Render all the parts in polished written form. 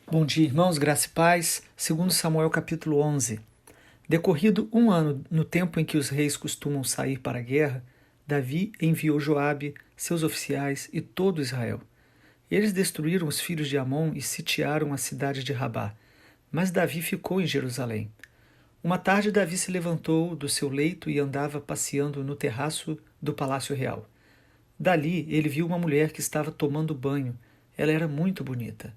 Bom dia, irmãos, graça e paz. Segundo Samuel capítulo 11. Decorrido um ano no tempo em que os reis costumam sair para a guerra, Davi enviou Joabe, seus oficiais e todo Israel. Eles destruíram os filhos de Amon e sitiaram a cidade de Rabá. Mas Davi ficou em Jerusalém. Uma tarde Davi se levantou do seu leito e andava passeando no terraço do palácio real. Dali ele viu uma mulher que estava tomando banho. Ela era muito bonita.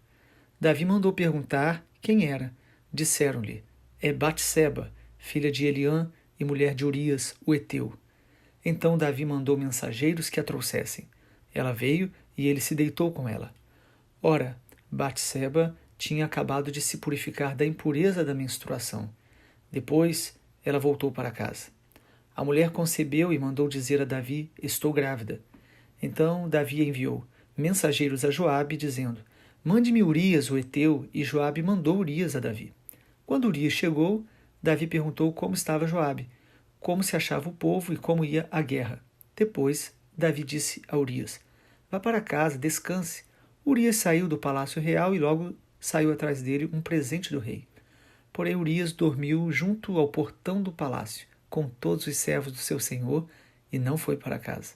Davi mandou perguntar quem era. Disseram-lhe: é Batseba, filha de Eliã e mulher de Urias, o heteu. Então Davi mandou mensageiros que a trouxessem. Ela veio e ele se deitou com ela. Ora, Batseba tinha acabado de se purificar da impureza da menstruação. Depois, ela voltou para casa. A mulher concebeu e mandou dizer a Davi: estou grávida. Então Davi enviou mensageiros a Joabe, dizendo: mande-me Urias, o heteu, e Joabe mandou Urias a Davi. Quando Urias chegou, Davi perguntou como estava Joabe, como se achava o povo e como ia a guerra. Depois, Davi disse a Urias: vá para casa, descanse. Urias saiu do palácio real e logo saiu atrás dele um presente do rei. Porém, Urias dormiu junto ao portão do palácio, com todos os servos do seu senhor, e não foi para casa.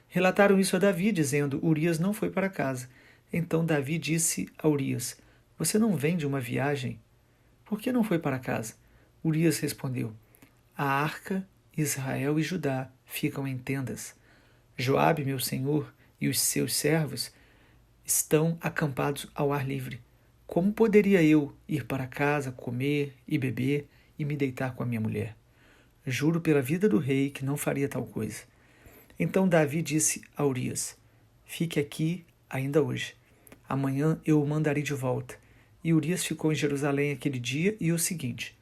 Relataram isso a Davi, dizendo: Urias não foi para casa. Então Davi disse a Urias: você não vem de uma viagem? Por que não foi para casa? Urias respondeu: a arca, Israel e Judá ficam em tendas. Joabe, meu senhor, e os seus servos estão acampados ao ar livre. Como poderia eu ir para casa, comer e beber e me deitar com a minha mulher? Juro pela vida do rei que não faria tal coisa. Então Davi disse a Urias: fique aqui ainda hoje. Amanhã eu o mandarei de volta. E Urias ficou em Jerusalém aquele dia e o seguinte.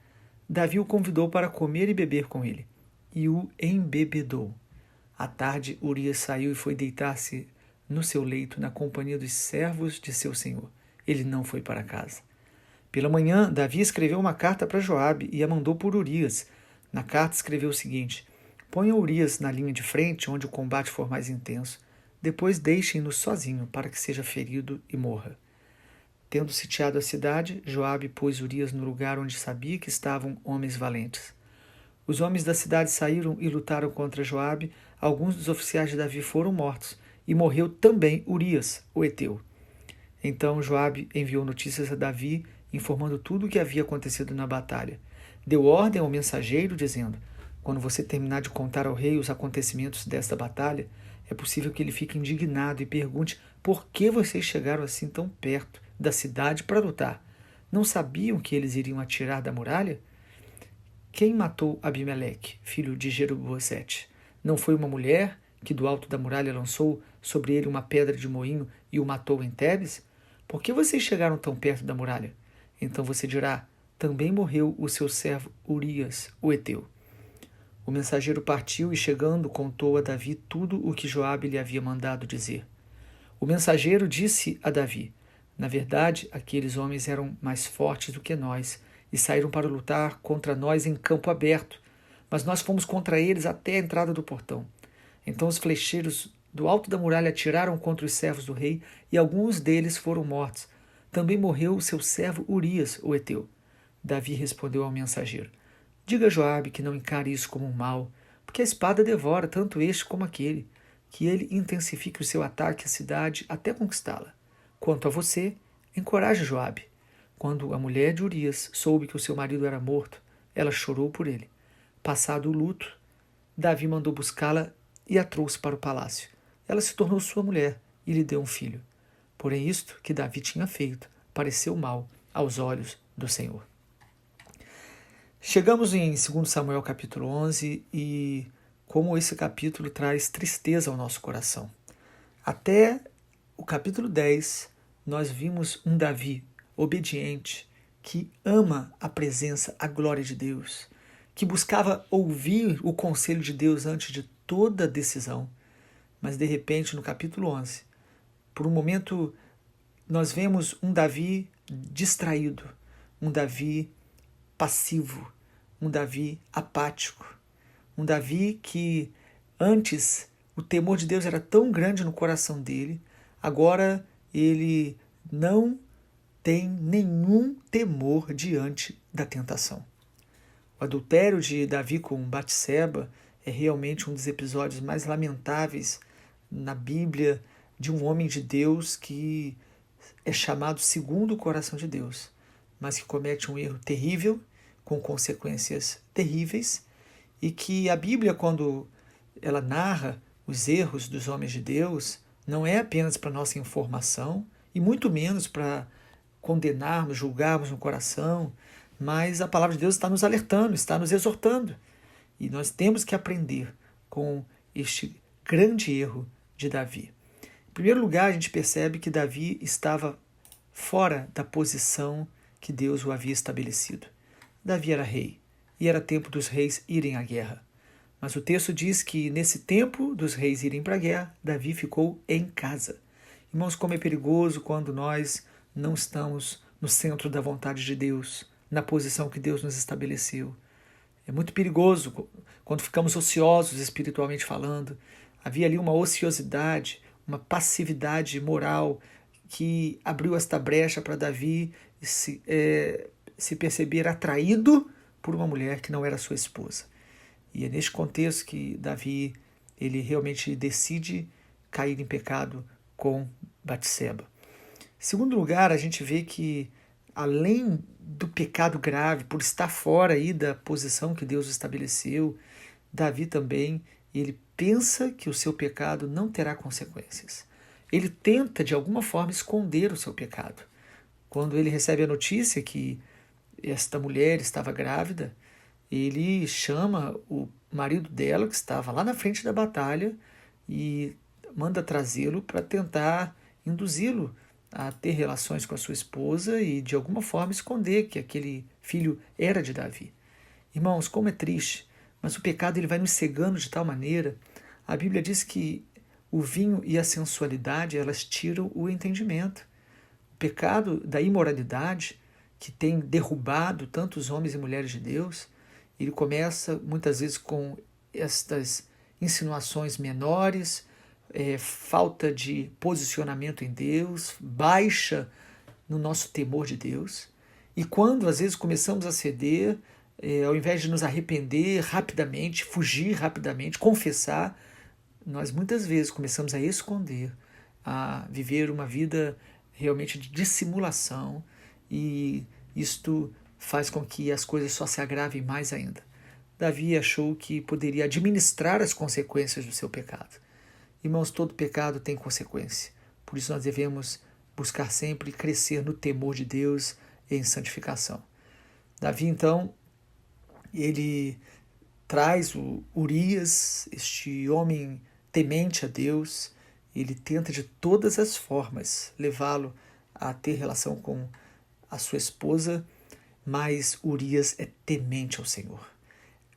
Davi o convidou para comer e beber com ele, e o embebedou. À tarde, Urias saiu e foi deitar-se no seu leito na companhia dos servos de seu senhor. Ele não foi para casa. Pela manhã, Davi escreveu uma carta para Joabe e a mandou por Urias. Na carta escreveu o seguinte: ponha Urias na linha de frente, onde o combate for mais intenso. Depois deixem-no sozinho, para que seja ferido e morra. Tendo sitiado a cidade, Joabe pôs Urias no lugar onde sabia que estavam homens valentes. Os homens da cidade saíram e lutaram contra Joabe. Alguns dos oficiais de Davi foram mortos, e morreu também Urias, o heteu. Então Joabe enviou notícias a Davi, informando tudo o que havia acontecido na batalha. Deu ordem ao mensageiro, dizendo: quando você terminar de contar ao rei os acontecimentos desta batalha, é possível que ele fique indignado e pergunte por que vocês chegaram assim tão perto da cidade para lutar. Não sabiam que eles iriam atirar da muralha? Quem matou Abimeleque, filho de Jerubbozete? Não foi uma mulher que do alto da muralha lançou sobre ele uma pedra de moinho e o matou em Tebes? Por que vocês chegaram tão perto da muralha? Então você dirá: também morreu o seu servo Urias, o heteu. O mensageiro partiu e, chegando, contou a Davi tudo o que Joabe lhe havia mandado dizer. O mensageiro disse a Davi: na verdade, aqueles homens eram mais fortes do que nós e saíram para lutar contra nós em campo aberto, mas nós fomos contra eles até a entrada do portão. Então os flecheiros do alto da muralha atiraram contra os servos do rei e alguns deles foram mortos. Também morreu o seu servo Urias, o heteu. Davi respondeu ao mensageiro: diga a Joabe que não encare isso como um mal, porque a espada devora tanto este como aquele, que ele intensifique o seu ataque à cidade até conquistá-la. Quanto a você, encoraje Joabe. Quando a mulher de Urias soube que o seu marido era morto, ela chorou por ele. Passado o luto, Davi mandou buscá-la e a trouxe para o palácio. Ela se tornou sua mulher e lhe deu um filho. Porém, isto que Davi tinha feito pareceu mal aos olhos do Senhor. Chegamos em 2 Samuel capítulo 11 e como esse capítulo traz tristeza ao nosso coração. Até o capítulo 10, nós vimos um Davi obediente, que ama a presença, a glória de Deus, que buscava ouvir o conselho de Deus antes de toda decisão. Mas de repente, no capítulo 11, por um momento, nós vemos um Davi distraído, um Davi passivo, um Davi apático, um Davi que antes o temor de Deus era tão grande no coração dele, agora ele não tem nenhum temor diante da tentação. O adultério de Davi com Batseba é realmente um dos episódios mais lamentáveis na Bíblia de um homem de Deus que é chamado segundo o coração de Deus, mas que comete um erro terrível, com consequências terríveis, e que a Bíblia, quando ela narra os erros dos homens de Deus, não é apenas para nossa informação, e muito menos para condenarmos, julgarmos no coração, mas a palavra de Deus está nos alertando, está nos exortando. E nós temos que aprender com este grande erro de Davi. Em primeiro lugar, a gente percebe que Davi estava fora da posição que Deus o havia estabelecido. Davi era rei, e era tempo dos reis irem à guerra. Mas o texto diz que nesse tempo dos reis irem para a guerra, Davi ficou em casa. Irmãos, como é perigoso quando nós não estamos no centro da vontade de Deus, na posição que Deus nos estabeleceu. É muito perigoso quando ficamos ociosos espiritualmente falando. Havia ali uma ociosidade, uma passividade moral que abriu esta brecha para Davi se perceber atraído por uma mulher que não era sua esposa. E é neste contexto que Davi ele realmente decide cair em pecado com Batseba. Em segundo lugar, a gente vê que, além do pecado grave, por estar fora aí da posição que Deus estabeleceu, Davi também, ele pensa que o seu pecado não terá consequências. Ele tenta, de alguma forma, esconder o seu pecado. Quando ele recebe a notícia que esta mulher estava grávida, ele chama o marido dela, que estava lá na frente da batalha, e manda trazê-lo para tentar induzi-lo a ter relações com a sua esposa e, de alguma forma, esconder que aquele filho era de Davi. Irmãos, como é triste, mas o pecado ele vai nos cegando de tal maneira. A Bíblia diz que o vinho e a sensualidade, elas tiram o entendimento. O pecado da imoralidade, que tem derrubado tantos homens e mulheres de Deus, ele começa muitas vezes com estas insinuações menores, falta de posicionamento em Deus, baixa no nosso temor de Deus. E quando às vezes começamos a ceder, ao invés de nos arrepender rapidamente, fugir rapidamente, confessar, nós muitas vezes começamos a esconder, a viver uma vida realmente de dissimulação, e isto faz com que as coisas só se agravem mais ainda. Davi achou que poderia administrar as consequências do seu pecado. Irmãos, todo pecado tem consequência. Por isso nós devemos buscar sempre crescer no temor de Deus e em santificação. Davi, então, ele traz o Urias, este homem temente a Deus, ele tenta de todas as formas levá-lo a ter relação com a sua esposa, mas Urias é temente ao Senhor.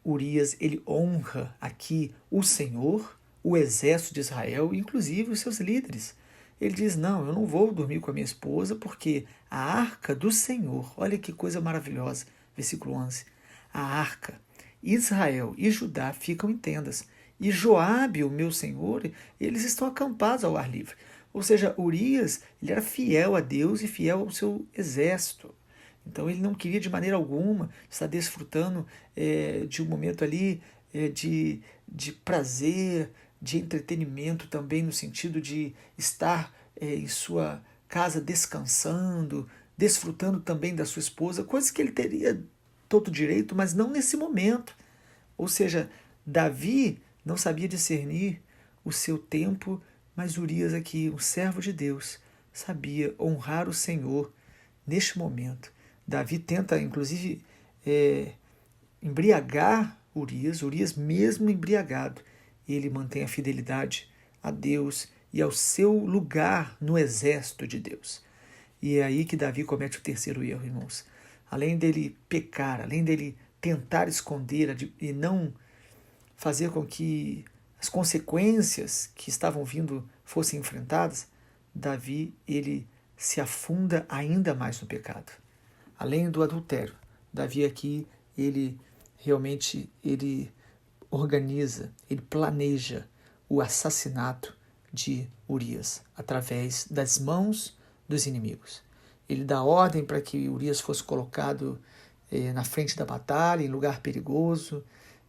Urias, ele honra aqui o Senhor, o exército de Israel, inclusive os seus líderes. Ele diz, não, eu não vou dormir com a minha esposa porque a arca do Senhor, olha que coisa maravilhosa, versículo 11, a arca, Israel e Judá ficam em tendas, e Joabe, o meu senhor, eles estão acampados ao ar livre. Ou seja, Urias, ele era fiel a Deus e fiel ao seu exército. Então ele não queria de maneira alguma estar desfrutando de um momento ali de prazer, de entretenimento também, no sentido de estar em sua casa descansando, desfrutando também da sua esposa, coisas que ele teria todo direito, mas não nesse momento. Ou seja, Davi não sabia discernir o seu tempo, mas Urias aqui, um servo de Deus, sabia honrar o Senhor neste momento. Davi tenta, inclusive, embriagar Urias mesmo embriagado, ele mantém a fidelidade a Deus e ao seu lugar no exército de Deus. E é aí que Davi comete o terceiro erro, irmãos. Além dele pecar, além dele tentar esconder e não fazer com que as consequências que estavam vindo fossem enfrentadas, Davi, ele se afunda ainda mais no pecado. Além do adultério, Davi aqui, ele realmente organiza, ele planeja o assassinato de Urias através das mãos dos inimigos. ele dá ordem para que Urias fosse colocado na frente da batalha, em lugar perigoso,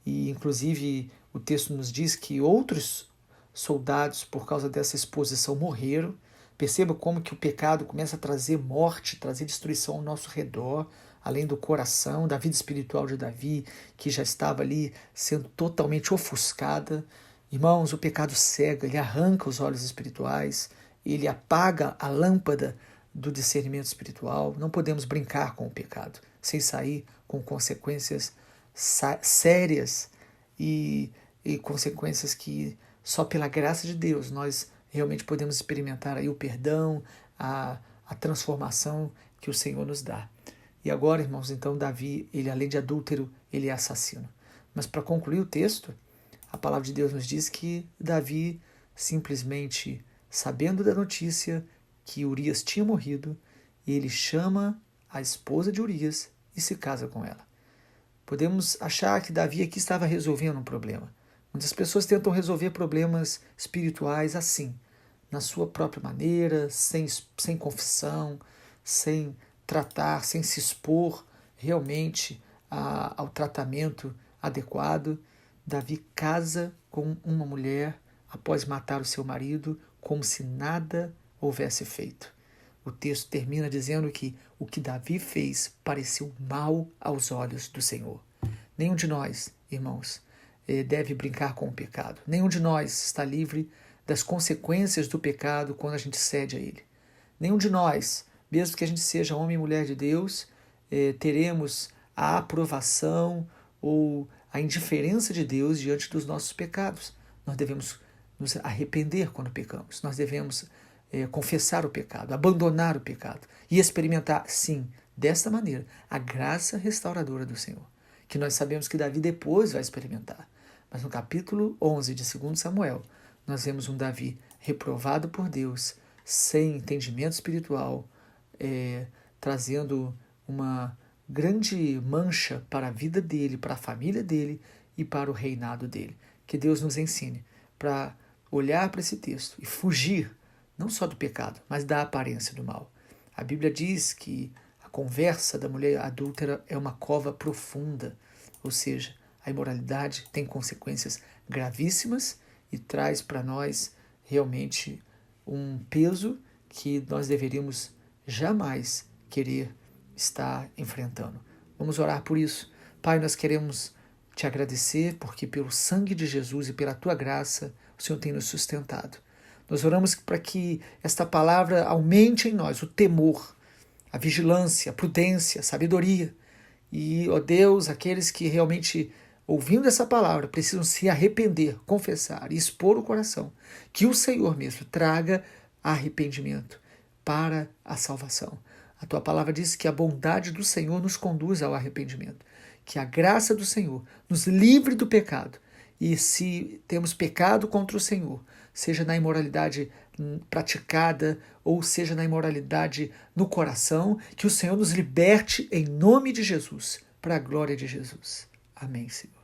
e inclusive o texto nos diz que outros soldados, por causa dessa exposição, morreram. Perceba como que o pecado começa a trazer morte, trazer destruição ao nosso redor, além do coração, da vida espiritual de Davi, que já estava ali sendo totalmente ofuscada. Irmãos, o pecado cega, ele arranca os olhos espirituais, ele apaga a lâmpada do discernimento espiritual. Não podemos brincar com o pecado, sem sair com consequências sérias e consequências que só pela graça de Deus nós realmente podemos experimentar aí o perdão, a transformação que o Senhor nos dá. E agora, irmãos, então Davi, ele além de adúltero, ele é assassino. Mas para concluir o texto, a palavra de Deus nos diz que Davi, simplesmente sabendo da notícia que Urias tinha morrido, ele chama a esposa de Urias e se casa com ela. Podemos achar que Davi aqui estava resolvendo um problema. Muitas pessoas tentam resolver problemas espirituais assim, na sua própria maneira, sem confissão, sem tratar, sem se expor realmente ao tratamento adequado. Davi casa com uma mulher após matar o seu marido, como se nada houvesse feito. O texto termina dizendo que o que Davi fez pareceu mal aos olhos do Senhor. Nenhum de nós, irmãos, deve brincar com o pecado. Nenhum de nós está livre das consequências do pecado quando a gente cede a ele. Nenhum de nós, mesmo que a gente seja homem e mulher de Deus, teremos a aprovação ou a indiferença de Deus diante dos nossos pecados. Nós devemos nos arrepender quando pecamos. Nós devemos confessar o pecado, abandonar o pecado e experimentar, sim, desta maneira, a graça restauradora do Senhor, que nós sabemos que Davi depois vai experimentar. Mas no capítulo 11 de 2 Samuel, nós vemos um Davi reprovado por Deus, sem entendimento espiritual, trazendo uma grande mancha para a vida dele, para a família dele e para o reinado dele. Que Deus nos ensine para olhar para esse texto e fugir não só do pecado, mas da aparência do mal. A Bíblia diz que a conversa da mulher adúltera é uma cova profunda, ou seja, a imoralidade tem consequências gravíssimas e traz para nós realmente um peso que nós deveríamos jamais querer estar enfrentando. Vamos orar por isso. Pai, nós queremos te agradecer porque pelo sangue de Jesus e pela tua graça o Senhor tem nos sustentado. Nós oramos para que esta palavra aumente em nós o temor, a vigilância, a prudência, a sabedoria. E, ó Deus, aqueles que realmente, ouvindo essa palavra, precisam se arrepender, confessar e expor o coração, que o Senhor mesmo traga arrependimento para a salvação. A tua palavra diz que a bondade do Senhor nos conduz ao arrependimento, que a graça do Senhor nos livre do pecado. E se temos pecado contra o Senhor, seja na imoralidade praticada ou seja na imoralidade no coração, que o Senhor nos liberte em nome de Jesus, para a glória de Jesus. Amém, Senhor.